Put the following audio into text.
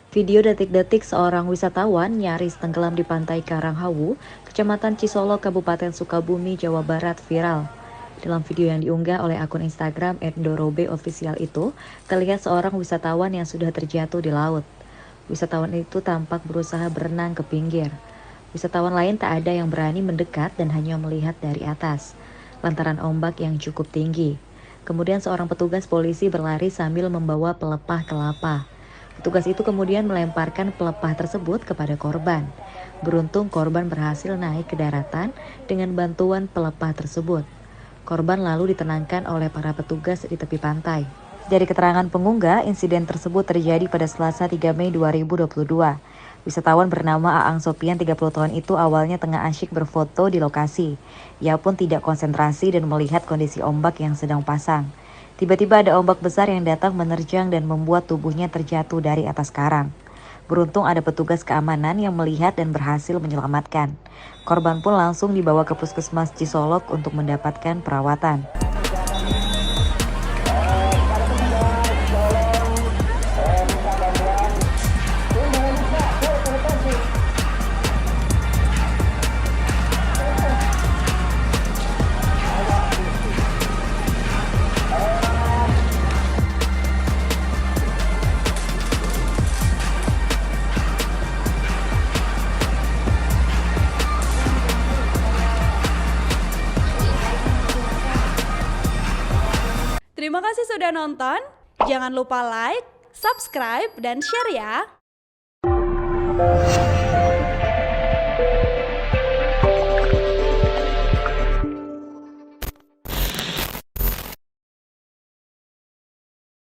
Video detik-detik seorang wisatawan nyaris tenggelam di pantai Karanghawu, Kecamatan Cisolok, Kabupaten Sukabumi, Jawa Barat viral. Dalam video yang diunggah oleh akun Instagram @dorobe_official itu, terlihat seorang wisatawan yang sudah terjatuh di laut. Wisatawan itu tampak berusaha berenang ke pinggir. Wisatawan lain tak ada yang berani mendekat dan hanya melihat dari atas, lantaran ombak yang cukup tinggi. Kemudian seorang petugas polisi berlari sambil membawa pelepah kelapa. Petugas itu kemudian melemparkan pelepah tersebut kepada korban. Beruntung korban berhasil naik ke daratan dengan bantuan pelepah tersebut. Korban lalu ditenangkan oleh para petugas di tepi pantai. Dari keterangan pengunggah, insiden tersebut terjadi pada Selasa 3 Mei 2022. Wisatawan bernama Aang Sopian 30 tahun itu awalnya tengah asyik berfoto di lokasi. Ia pun tidak konsentrasi dan melihat kondisi ombak yang sedang pasang. Tiba-tiba ada ombak besar yang datang menerjang dan membuat tubuhnya terjatuh dari atas karang. Beruntung ada petugas keamanan yang melihat dan berhasil menyelamatkan. Korban pun langsung dibawa ke Puskesmas Cisolok untuk mendapatkan perawatan. Terima kasih sudah nonton. Jangan lupa like, subscribe, dan share ya.